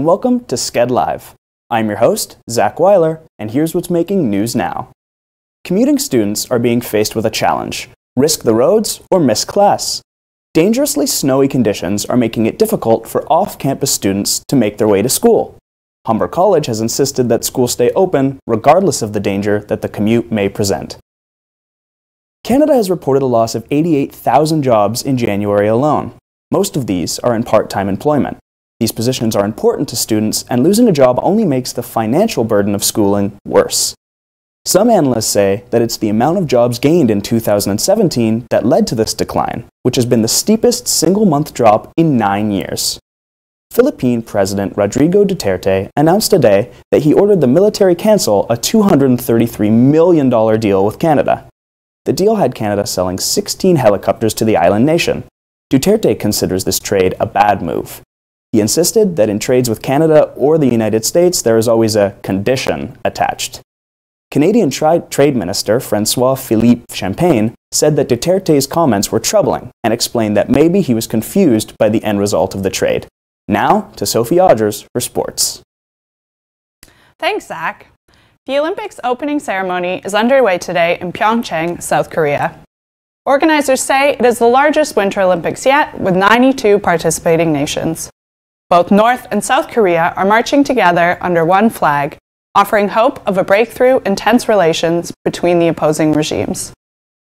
and welcome to Sked Live. I'm your host, Zach Weiler, and here's what's making news now. Commuting students are being faced with a challenge: risk the roads or miss class. Dangerously snowy conditions are making it difficult for off-campus students to make their way to school. Humber College has insisted that schools stay open regardless of the danger that the commute may present. Canada has reported a loss of 88,000 jobs in January alone. Most of these are in part-time employment. These positions are important to students, and losing a job only makes the financial burden of schooling worse. Some analysts say that it's the amount of jobs gained in 2017 that led to this decline, which has been the steepest single-month drop in 9 years. Philippine President Rodrigo Duterte announced today that he ordered the military cancel a $233 million deal with Canada. The deal had Canada selling 16 helicopters to the island nation. Duterte considers this trade a bad move. He insisted that in trades with Canada or the United States, there is always a condition attached. Canadian Trade Minister François-Philippe Champagne said that Duterte's comments were troubling and explained that maybe he was confused by the end result of the trade. Now, to Sophie Odgers for sports. Thanks, Zach. The Olympics opening ceremony is underway today in Pyeongchang, South Korea. Organizers say it is the largest Winter Olympics yet, with 92 participating nations. Both North and South Korea are marching together under one flag, offering hope of a breakthrough in tense relations between the opposing regimes.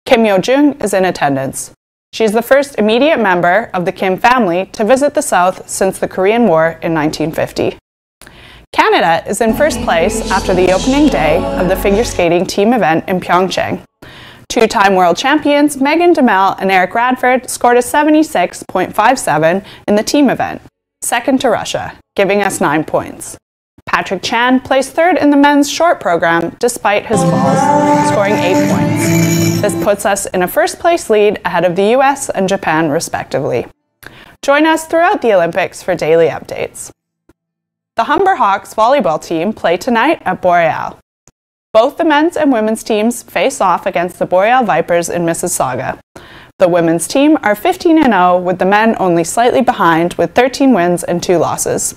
Kim Yo-jung is in attendance. She is the first immediate member of the Kim family to visit the South since the Korean War in 1950. Canada is in first place after the opening day of the figure skating team event in Pyeongchang. Two-time world champions Megan Demel and Eric Radford scored a 76.57 in the team event, second to Russia, giving us 9 points. Patrick Chan placed third in the men's short program despite his falls, scoring 8 points. This puts us in a first-place lead ahead of the US and Japan, respectively. Join us throughout the Olympics for daily updates. The Humber Hawks volleyball team play tonight at Boreal. Both the men's and women's teams face off against the Boreal Vipers in Mississauga. The women's team are 15-0, with the men only slightly behind with 13 wins and 2 losses.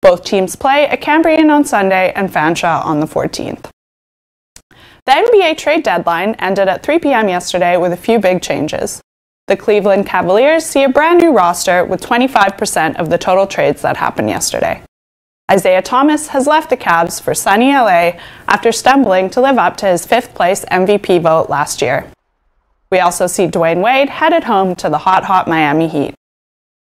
Both teams play at Cambrian on Sunday and Fanshawe on the 14th. The NBA trade deadline ended at 3 p.m. yesterday with a few big changes. The Cleveland Cavaliers see a brand new roster with 25% of the total trades that happened yesterday. Isaiah Thomas has left the Cavs for sunny LA after stumbling to live up to his 5th-place MVP vote last year. We also see Dwayne Wade headed home to the hot Miami Heat.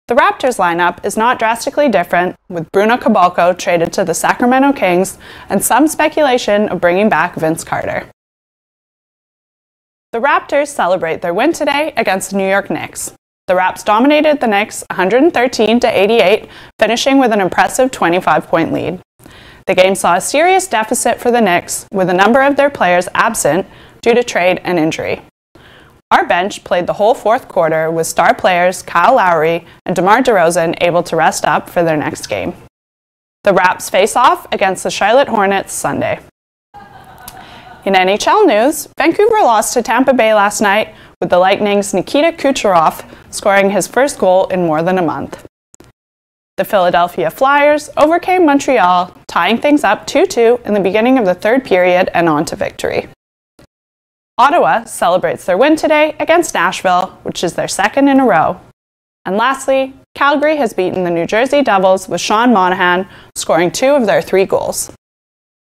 The Raptors lineup is not drastically different, with Bruno Caboclo traded to the Sacramento Kings and some speculation of bringing back Vince Carter. The Raptors celebrate their win today against the New York Knicks. The Raps dominated the Knicks 113-88, finishing with an impressive 25-point lead. The game saw a serious deficit for the Knicks, with a number of their players absent due to trade and injury. Our bench played the whole fourth quarter with star players Kyle Lowry and DeMar DeRozan able to rest up for their next game. The Raps face off against the Charlotte Hornets Sunday. In NHL news, Vancouver lost to Tampa Bay last night, with the Lightning's Nikita Kucherov scoring his first goal in more than a month. The Philadelphia Flyers overcame Montreal, tying things up 2-2 in the beginning of the third period and on to victory. Ottawa celebrates their win today against Nashville, which is their second in a row. And lastly, Calgary has beaten the New Jersey Devils with Sean Monahan scoring 2 of their 3 goals.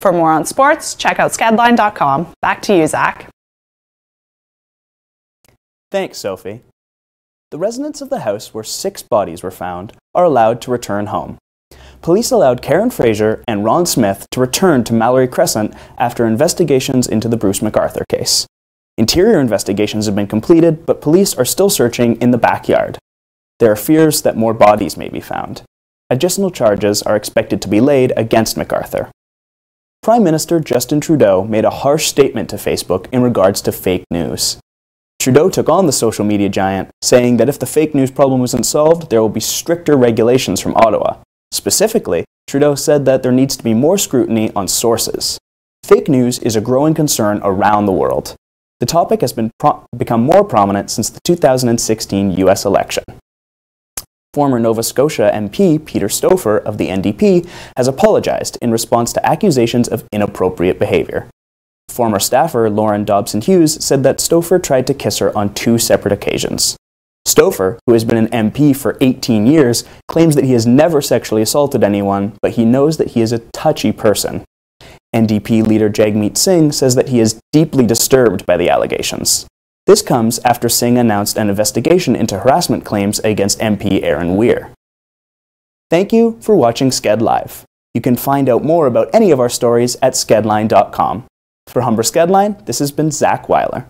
For more on sports, check out skedline.com. Back to you, Zach. Thanks, Sophie. The residents of the house where 6 bodies were found are allowed to return home. Police allowed Karen Fraser and Ron Smith to return to Mallory Crescent after investigations into the Bruce MacArthur case. Interior investigations have been completed, but police are still searching in the backyard. There are fears that more bodies may be found. Additional charges are expected to be laid against MacArthur. Prime Minister Justin Trudeau made a harsh statement to Facebook in regards to fake news. Trudeau took on the social media giant, saying that if the fake news problem isn't solved, there will be stricter regulations from Ottawa. Specifically, Trudeau said that there needs to be more scrutiny on sources. Fake news is a growing concern around the world. The topic has become more prominent since the 2016 US election. Former Nova Scotia MP Peter Stouffer of the NDP has apologized in response to accusations of inappropriate behavior. Former staffer Lauren Dobson-Hughes said that Stouffer tried to kiss her on 2 separate occasions. Stouffer, who has been an MP for 18 years, claims that he has never sexually assaulted anyone, but he knows that he is a touchy person. NDP leader Jagmeet Singh says that he is deeply disturbed by the allegations. This comes after Singh announced an investigation into harassment claims against MP Aaron Weir. Thank you for watching Sked Live. You can find out more about any of our stories at skedline.com. For Humber Skedline, this has been Zach Weiler.